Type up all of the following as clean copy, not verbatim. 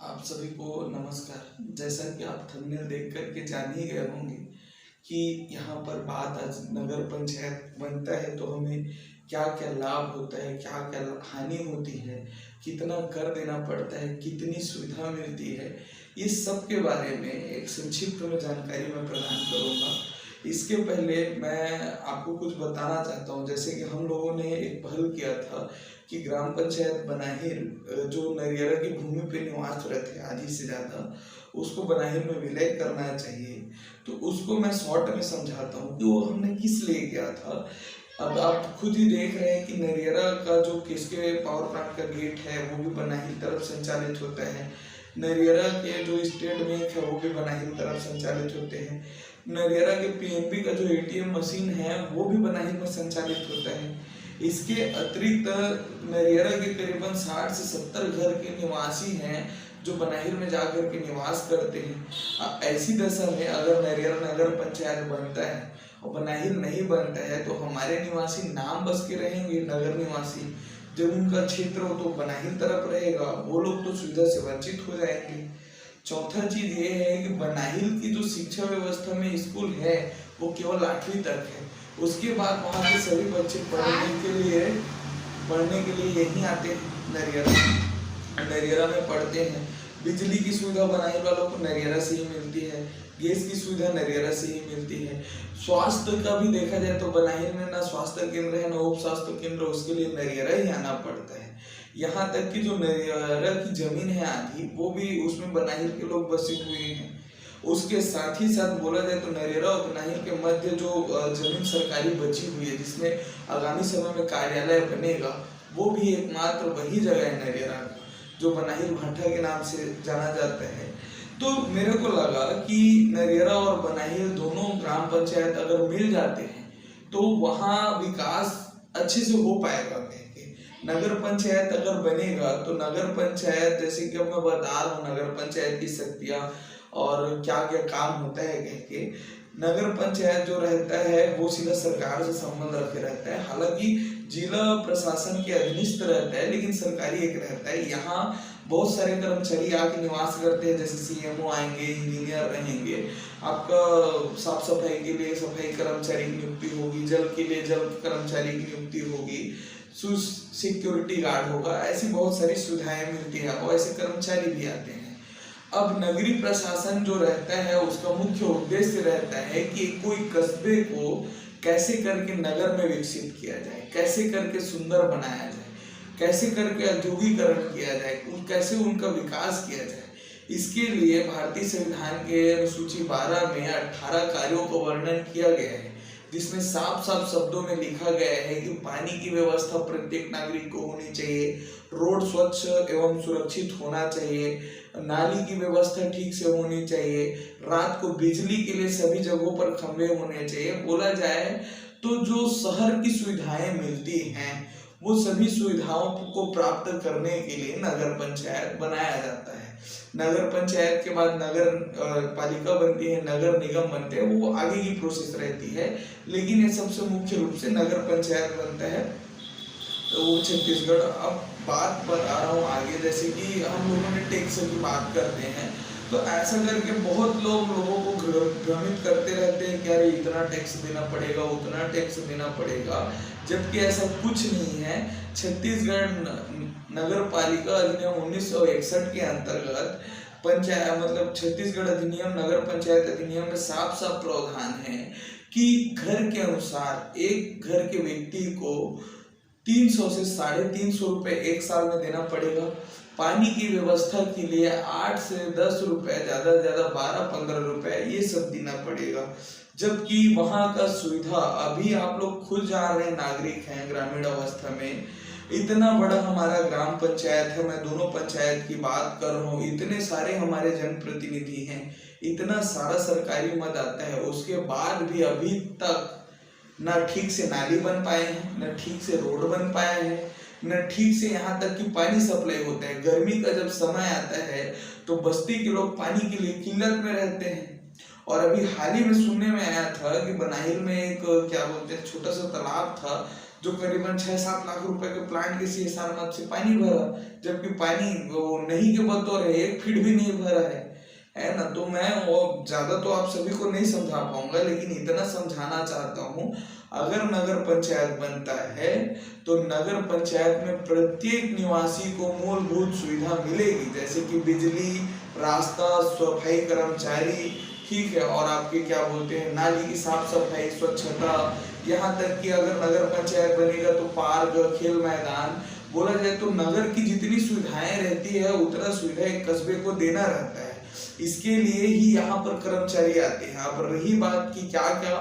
आप सभी को नमस्कार। जैसा कि आप थंबनेल देख कर के जान ही गए होंगे कि यहाँ पर बात आज नगर पंचायत बनता है तो हमें क्या क्या लाभ होता है, क्या क्या हानि होती है, कितना कर देना पड़ता है, कितनी सुविधा मिलती है, ये सब के बारे में एक संक्षिप्त में जानकारी मैं प्रदान करूँगा। इसके पहले मैं आपको कुछ बताना चाहता हूँ। जैसे कि हम लोगों ने एक पहल किया था कि ग्राम पंचायत बनाहिल जो नरियरा की भूमि पे निवासरत है आधी से ज़्यादा, उसको बनाहिल में विलय करना चाहिए। तो उसको मैं शॉर्ट में समझाता हूँ कि वो हमने किस लिए किया था। अब आप खुद ही देख रहे हैं कि नरियरा का जो किसके पावर प्लांट का गेट है वो भी बनाहिल तरफ संचालित होता है। नरियरा के जो स्टेट बैंक है वो भी बनाहिल तरफ संचालित होते हैं। नरियरा के पीएनबी का जो एटीएम मशीन है वो भी बनाहिल में संचालित होता है। इसके अतिरिक्त नरियरा के करीबन 60 से 70 घर के निवासी हैं जो बनाहिल में जाकर के निवास करते हैं। ऐसी दशा में अगर नरियरा नगर पंचायत बनता है और बनाहिल नहीं बनता है तो हमारे निवासी नाम बस के रहेंगे नगर निवासी। जब उनका क्षेत्र हो तो बनाहिल तरफ रहेगा, वो लोग तो सुविधा से वंचित हो जाएंगे। चौथा चीज ये है कि बनाहिल की जो शिक्षा व्यवस्था में स्कूल है वो केवल 8वीं तक है। उसके बाद वहाँ के सभी बच्चे पढ़ने के लिए यहीं आते हैं। नरियरा में पढ़ते हैं। बिजली की सुविधा बनाहिल वालों को नरियरा से ही मिलती है। गैस की सुविधा नरियरा से ही मिलती है। स्वास्थ्य का भी देखा जाए तो बनाहिल में ना स्वास्थ्य केंद्र है ना उप स्वास्थ्य केंद्र, उसके लिए नरियरा ही आना पड़ता है। यहाँ तक कि जो नरियरा की जमीन है आधी, वो भी उसमें बनाहिल के लोग बसे हुए हैं। उसके साथ ही साथ बोला जाए तो नरियरा और बनाहिल के मध्य जो जमीन सरकारी बची हुई है जिसमें आगामी समय में कार्यालय बनेगा, वो भी एकमात्र वही जगह है नरियरा जो बनाहिल भाटा के नाम से जाना जाता है। तो मेरे को लगा कि नरियरा और बनाहिल दोनों ग्राम पंचायत अगर मिल जाते हैं तो वहाँ विकास अच्छे से हो पाएगा। नगर पंचायत अगर बनेगा तो नगर पंचायत, जैसे कि अब मैं बता रहा हूँ नगर पंचायत की शक्तियाँ और क्या क्या काम होता है कह के, नगर पंचायत जो रहता है वो सीधा सरकार से संबंध रखे रहता है। हालांकि जिला प्रशासन के अधीनस्थ रहता है लेकिन सरकारी एक रहता है। यहाँ बहुत सारे कर्मचारी आके निवास करते हैं, जैसे सीएमओ आएंगे, इंजीनियर रहेंगे, आपका साफ सफाई के लिए सफाई कर्मचारी की नियुक्ति होगी, जल के लिए जल कर्मचारी की नियुक्ति होगी, सिक्योरिटी गार्ड होगा। ऐसी बहुत सारी सुविधाएं मिलती है और ऐसे कर्मचारी भी आते हैं। अब नगरीय प्रशासन जो रहता है उसका मुख्य उद्देश्य रहता है कि कोई कस्बे को कैसे करके नगर में विकसित किया जाए, कैसे करके सुंदर बनाया जाए, कैसे करके औद्योगिकरण किया जाए, कैसे उनका विकास किया जाए। इसके लिए भारतीय संविधान के अनुसूची 12 में 18 कार्यों का वर्णन किया गया है, जिसमें साफ साफ शब्दों में लिखा गया है कि पानी की व्यवस्था प्रत्येक नागरिक को होनी चाहिए, रोड स्वच्छ एवं सुरक्षित होना चाहिए, नाली की व्यवस्था ठीक से होनी चाहिए, रात को बिजली के लिए सभी जगहों पर खंभे होने चाहिए। बोला जाए तो जो शहर की सुविधाएं मिलती हैं वो सभी सुविधाओं को प्राप्त करने के लिए नगर पंचायत बनाया जाता है। नगर पंचायत के बाद नगर पालिका बनती है, नगर निगम बनते हैं, वो आगे की प्रोसेस रहती है, लेकिन ये सबसे मुख्य रूप से नगर पंचायत बनता है तो वो छत्तीसगढ़। अब बात बता रहा हूँ आगे, जैसे कि हम लोगों ने टैक्स की बात करते हैं तो ऐसा करके बहुत लोगों को भ्रमित करते रहते हैं कि यार इतना टैक्स देना पड़ेगा, उतना टैक्स देना पड़ेगा, जबकि ऐसा कुछ नहीं है। छत्तीसगढ़ नगर पालिका अधिनियम 1961 के अंतर्गत पंचायत मतलब छत्तीसगढ़ अधिनियम नगर पंचायत अधिनियम में साफ साफ प्रावधान है कि घर के अनुसार एक घर के व्यक्ति को 300 से 350 रुपए एक साल में देना पड़ेगा। पानी की व्यवस्था के लिए 8 से 10 रुपए, ज्यादा से ज्यादा 12-15 रुपए ये सब देना पड़ेगा। जबकि वहाँ का सुविधा अभी आप लोग खुद जान रहे नागरिक हैं, ग्रामीण अवस्था में इतना बड़ा हमारा ग्राम पंचायत है, मैं दोनों पंचायत की बात कर रहा हूँ, इतने सारे हमारे जनप्रतिनिधि हैं, इतना सारा सरकारी मद आता है, उसके बाद भी अभी तक ना ठीक से नाली बन पाए हैं, न ठीक से रोड बन पाया है, न ठीक से यहाँ तक कि पानी सप्लाई होता है। गर्मी का जब समय आता है तो बस्ती के लोग पानी के लिए किल्लत में रहते हैं। और अभी हाल ही में सुनने में आया था कि बनाहिल में एक क्या बोलते हैं छोटा सा तालाब था जो करीबन 6-7 लाख रुपए के प्लांट के सीएसआर मद से पानी भरा, जबकि पानी वो नहीं के बतौर है 1 फीट भी नहीं भरा है ना। तो मैं वो ज्यादा तो आप सभी को नहीं समझा पाऊंगा, लेकिन इतना समझाना चाहता हूँ, अगर नगर पंचायत बनता है तो नगर पंचायत में प्रत्येक निवासी को मूलभूत सुविधा मिलेगी, जैसे कि बिजली, रास्ता, सफाई कर्मचारी, ठीक है, और आपके क्या बोलते हैं नाली की साफ सफाई, स्वच्छता, यहाँ तक कि अगर नगर पंचायत बनेगा तो पार्क, खेल मैदान, बोला जाए तो नगर की जितनी सुविधाएं रहती है उतना सुविधा एक कस्बे को देना रहता है। इसके लिए ही यहाँ पर कर्मचारी आते हैं। अब रही बात की क्या क्या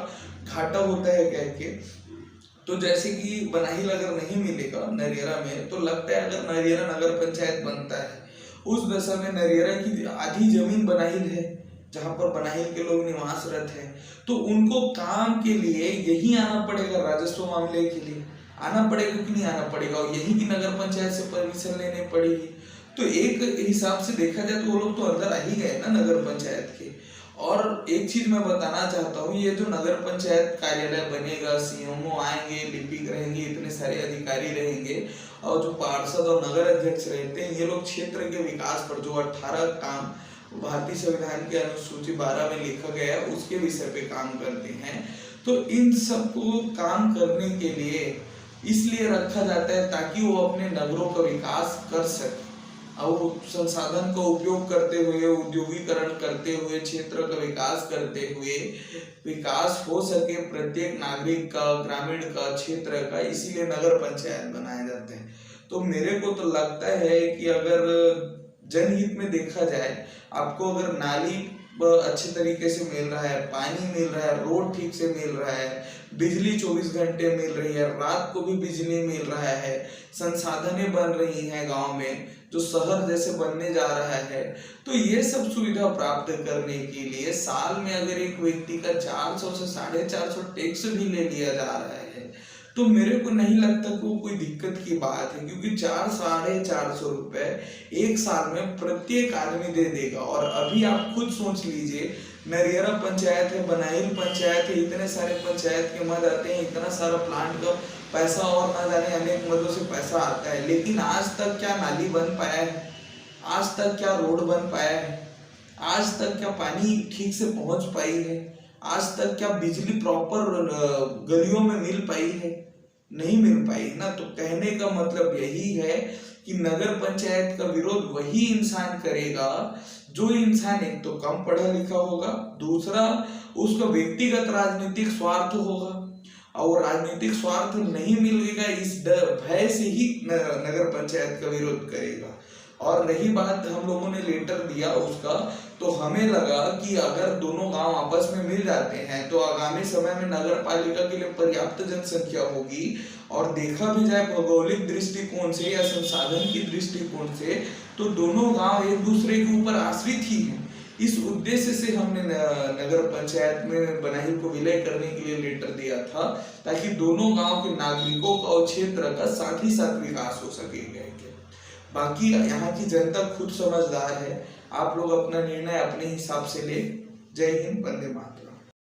घाटा होता है कह के, तो जैसे कि बनाहिल अगर नहीं मिलेगा नरियरा में, तो लगता है अगर नरियरा नगर पंचायत बनता है उस दशा में नरियरा की आधी जमीन बनाहिल है, जहाँ पर बनाहिल के लोग निवासरत हैं, तो उनको काम के लिए यही आना पड़ेगा, राजस्व मामले के लिए आना पड़ेगा कि नहीं आना पड़ेगा, और यही की नगर पंचायत से परमिशन लेने पड़ेगी। तो एक हिसाब से देखा जाए तो वो लोग तो अंदर आ ही गए ना नगर पंचायत के। और एक चीज मैं बताना चाहता हूँ, ये जो नगर पंचायत कार्यालय बनेगा, सीएमओ आएंगे, लिपिक रहेंगे, इतने सारे अधिकारी रहेंगे, और जो पार्षद और नगर अध्यक्ष रहते हैं, ये लोग क्षेत्र के विकास पर जो 18 काम भारतीय संविधान के अनुसूची 12 में लिखा गया है उसके विषय पे काम करते हैं। तो इन सबको काम करने के लिए इसलिए रखा जाता है ताकि वो अपने नगरों का विकास कर सके, और संसाधन का उपयोग करते हुए, उद्योगीकरण करते हुए, क्षेत्र का विकास करते हुए विकास हो सके प्रत्येक नागरिक का, ग्रामीण का, क्षेत्र का, इसीलिए नगर पंचायत बनाए जाते हैं। तो मेरे को तो लगता है कि अगर जनहित में देखा जाए, आपको अगर नाली अच्छे तरीके से मिल रहा है, पानी मिल रहा है, रोड ठीक से मिल रहा है, बिजली 24 घंटे मिल रही है, रात को भी बिजली मिल रहा है, संसाधनें बन रही हैं गांव में जो शहर जैसे बनने जा रहा है, तो ये सब सुविधा प्राप्त करने के लिए साल में अगर एक व्यक्ति का 400 से 450 टैक्स भी ले लिया जा रहा है, तो मेरे को नहीं लगता कि वो कोई दिक्कत की बात है, क्योंकि 400-450 रुपए एक साल में प्रत्येक आदमी दे देगा। और अभी आप खुद सोच लीजिए, नरियरा पंचायत है, बनाहिल पंचायत है, इतने सारे पंचायत के मद आते हैं, इतना सारा प्लांट का पैसा और ना जाने अनेक मदों से पैसा आता है, लेकिन आज तक क्या नाली बन पाया है, आज तक क्या रोड बन पाया है, आज तक क्या पानी ठीक से पहुंच पाई है, आज तक क्या बिजली प्रॉपर गलियों में मिल पाई है, नहीं मिल पाई ना। तो कहने का मतलब यही है कि नगर पंचायत का विरोध वही इंसान करेगा जो इंसान एक तो कम पढ़ा लिखा होगा, दूसरा उसका व्यक्तिगत राजनीतिक स्वार्थ होगा, और राजनीतिक स्वार्थ नहीं मिलेगा इस भय से ही नगर पंचायत का विरोध करेगा। और रही बात, हम लोगों ने लेटर दिया उसका, तो हमें लगा कि अगर दोनों गांव आपस में मिल जाते हैं तो आगामी समय में नगर पालिका के लिए पर्याप्त जनसंख्या होगी, और देखा भी जाए भौगोलिक दृष्टिकोण से या संसाधन की दृष्टिकोण से तो दोनों गांव एक दूसरे के ऊपर आश्रित ही हैं। इस उद्देश्य से हमने नगर पंचायत में बनाहिल को विलय करने के लिए लेटर दिया था, ताकि दोनों गांव के नागरिकों का और क्षेत्र का साथ ही साथ विकास हो सकेगा। बाकी यहाँ की जनता खुद समझदार है, आप लोग अपना निर्णय अपने हिसाब से ले। जय हिंद, वंदे मातरम।